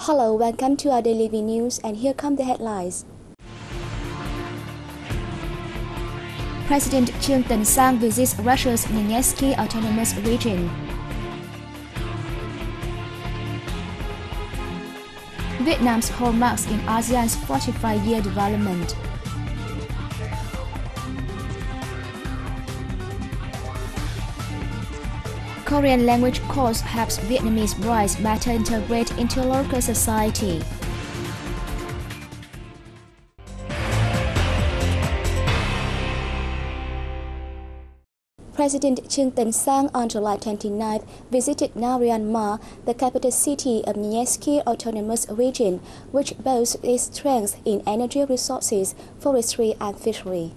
Hello, welcome to our daily news, and here come the headlines. President Trương Tấn Sang visits Russia's Donetsk Autonomous Region. Vietnam's hallmarks in ASEAN's 45-year development. Korean language course helps Vietnamese brides better integrate into local society. President Trương Tấn Sang on July 29th visited Myanmar, the capital city of Donetsk Autonomous Region, which boasts its strengths in energy resources, forestry and fishery.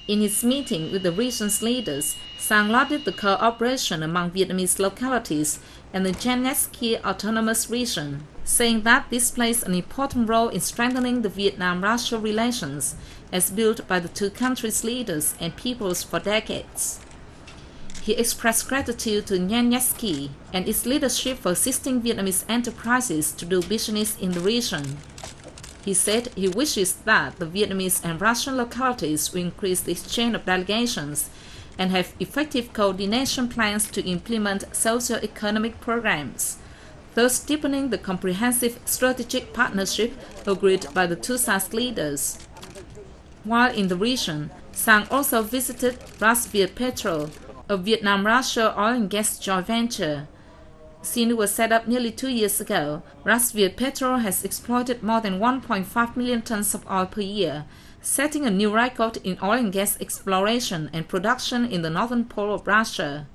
In his meeting with the region's leaders, Sang lauded the cooperation among Vietnamese localities and the Donetsk Autonomous Region, saying that this plays an important role in strengthening the Vietnam-Russia relations as built by the two countries' leaders and peoples for decades. He expressed gratitude to Donetsk and its leadership for assisting Vietnamese enterprises to do business in the region. He said he wishes that the Vietnamese and Russian localities will increase the exchange of delegations and have effective coordination plans to implement socio-economic programs, thus deepening the comprehensive strategic partnership agreed by the two sides leaders. While in the region, Sang also visited Vietpetrol, a Vietnam-Russia oil and gas joint venture. Since it was set up nearly 2 years ago, Vietpetrol has exploited more than 1.5 million tons of oil per year, setting a new record in oil and gas exploration and production in the northern pole of Russia.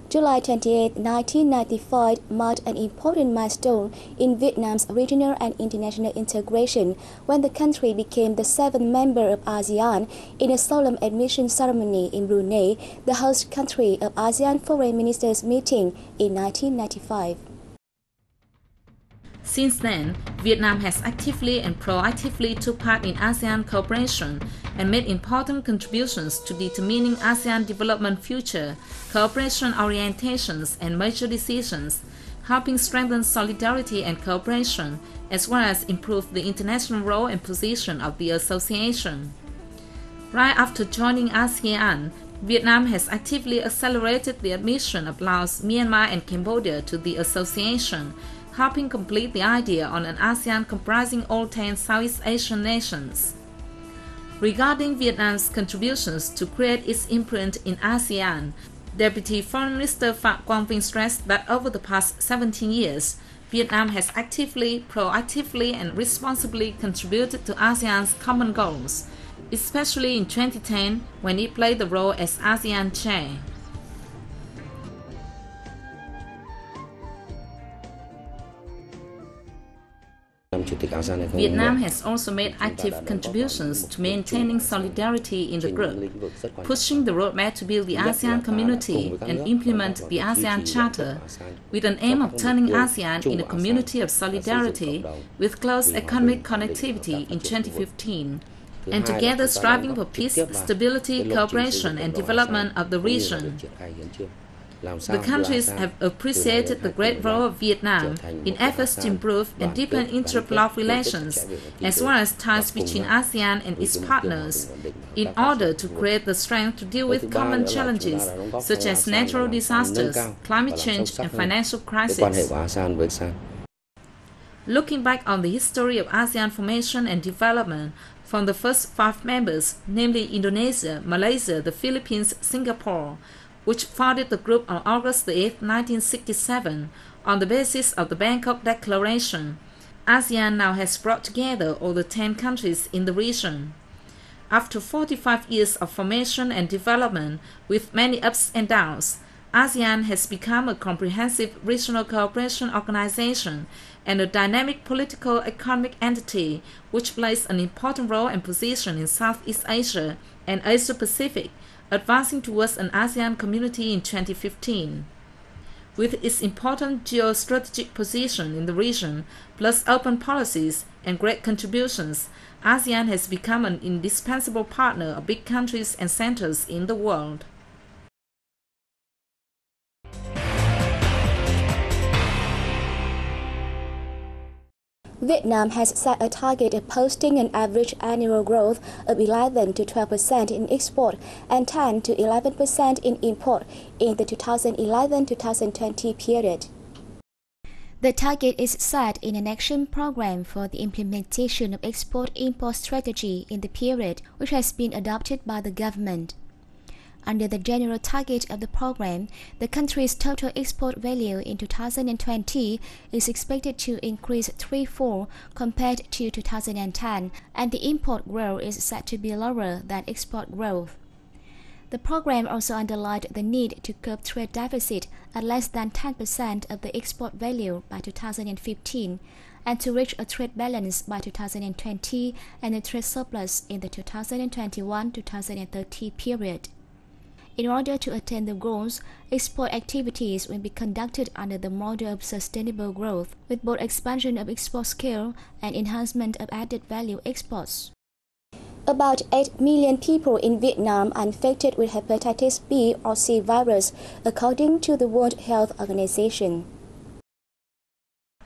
July 28, 1995 marked an important milestone in Vietnam's regional and international integration when the country became the 7th member of ASEAN in a solemn admission ceremony in Brunei, the host country of ASEAN Foreign Ministers meeting in 1995. Since then, Vietnam has actively and proactively took part in ASEAN cooperation and made important contributions to determining ASEAN development future, cooperation orientations, and major decisions, helping strengthen solidarity and cooperation, as well as improve the international role and position of the association. Right after joining ASEAN, Vietnam has actively accelerated the admission of Laos, Myanmar, and Cambodia to the association, helping complete the idea on an ASEAN comprising all 10 Southeast Asian nations. Regarding Vietnam's contributions to create its imprint in ASEAN, Deputy Foreign Minister Phạm Quang Vinh stressed that over the past 17 years, Vietnam has actively, proactively, and responsibly contributed to ASEAN's common goals, especially in 2010 when it played the role as ASEAN chair. Vietnam has also made active contributions to maintaining solidarity in the group, pushing the roadmap to build the ASEAN community and implement the ASEAN Charter, with an aim of turning ASEAN in a community of solidarity with close economic connectivity in 2015, and together striving for peace, stability, cooperation, and development of the region. The countries have appreciated the great role of Vietnam in efforts to improve and deepen inter-bloc relations, as well as ties between ASEAN and its partners, in order to create the strength to deal with common challenges such as natural disasters, climate change, and financial crises. Looking back on the history of ASEAN formation and development, from the first 5 members, namely Indonesia, Malaysia, the Philippines, Singapore, which founded the group on August 8, 1967, on the basis of the Bangkok Declaration, ASEAN now has brought together all the 10 countries in the region. After 45 years of formation and development, with many ups and downs, ASEAN has become a comprehensive regional cooperation organization and a dynamic political economic entity which plays an important role and position in Southeast Asia and Asia-Pacific, advancing towards an ASEAN community in 2015. With its important geostrategic position in the region, plus open policies and great contributions, ASEAN has become an indispensable partner of big countries and centers in the world. Vietnam has set a target of posting an average annual growth of 11 to 12% in export and 10 to 11% in import in the 2011-2020 period. The target is set in an action program for the implementation of export-import strategy in the period, which has been adopted by the government. Under the general target of the program, the country's total export value in 2020 is expected to increase threefold compared to 2010, and the import growth is set to be lower than export growth. The program also underlined the need to curb trade deficit at less than 10% of the export value by 2015 and to reach a trade balance by 2020 and a trade surplus in the 2021-2030 period. In order to attain the goals, export activities will be conducted under the model of sustainable growth, with both expansion of export scale and enhancement of added value exports. About 8 million people in Vietnam are infected with hepatitis B or C virus, according to the World Health Organization.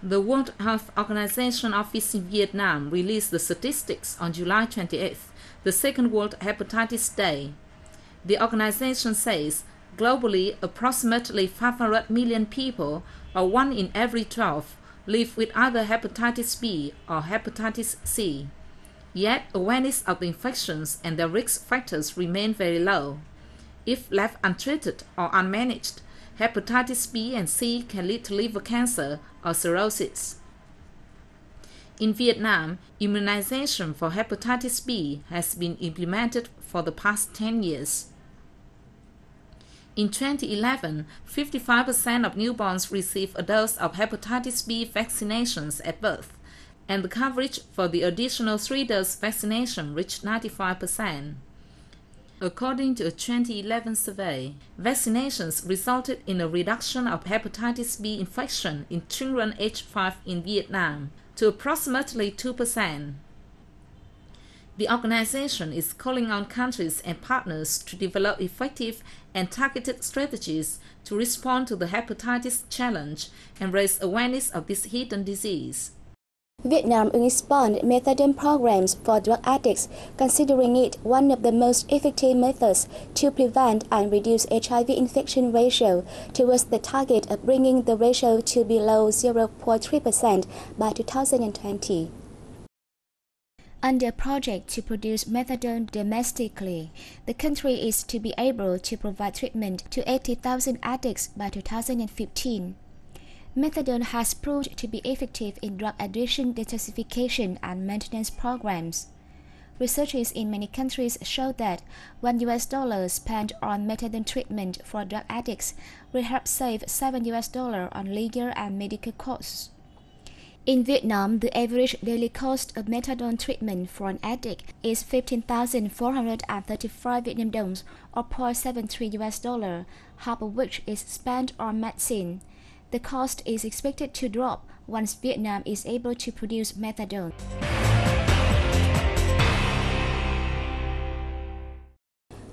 The World Health Organization office in Vietnam released the statistics on July 28th, the second World Hepatitis Day. The organization says globally approximately 500 million people, or 1 in every 12, live with either hepatitis B or hepatitis C. Yet awareness of the infections and their risk factors remain very low. If left untreated or unmanaged, hepatitis B and C can lead to liver cancer or cirrhosis. In Vietnam, immunization for hepatitis B has been implemented for the past 10 years. In 2011, 55% of newborns received a dose of hepatitis B vaccinations at birth, and the coverage for the additional 3-dose vaccination reached 95%. According to a 2011 survey, vaccinations resulted in a reduction of hepatitis B infection in children aged 5 in Vietnam to approximately 2%. The organization is calling on countries and partners to develop effective and targeted strategies to respond to the hepatitis challenge and raise awareness of this hidden disease. Vietnam will expand methadone programs for drug addicts, considering it one of the most effective methods to prevent and reduce HIV infection ratio towards the target of bringing the ratio to below 0.3% by 2020. Under a project to produce methadone domestically, the country is to be able to provide treatment to 80,000 addicts by 2015. Methadone has proved to be effective in drug addiction detoxification and maintenance programs. Researchers in many countries show that $1 spent on methadone treatment for drug addicts will help save $7 on legal and medical costs. In Vietnam, the average daily cost of methadone treatment for an addict is 15,435 Vietnam đồng, or $0.73, half of which is spent on medicine. The cost is expected to drop once Vietnam is able to produce methadone.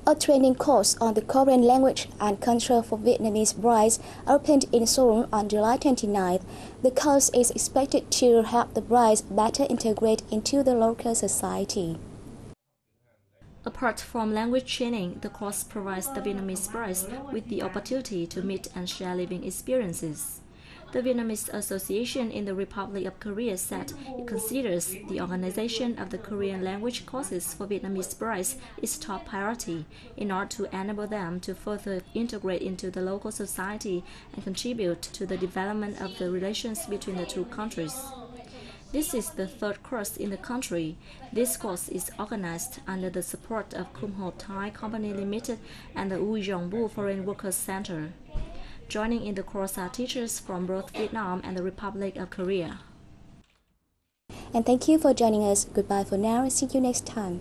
A training course on the Korean language and culture for Vietnamese brides opened in Seoul on July 29th. The course is expected to help the brides better integrate into the local society. Apart from language training, the course provides the Vietnamese brides with the opportunity to meet and share living experiences. The Vietnamese Association in the Republic of Korea said it considers the organization of the Korean language courses for Vietnamese brides its top priority in order to enable them to further integrate into the local society and contribute to the development of the relations between the two countries. This is the third course in the country. This course is organized under the support of Kum Ho Thai Company Limited and the U Yong Bu Foreign Workers Center. Joining in the course are teachers from both Vietnam and the Republic of Korea. And thank you for joining us. Goodbye for now and see you next time.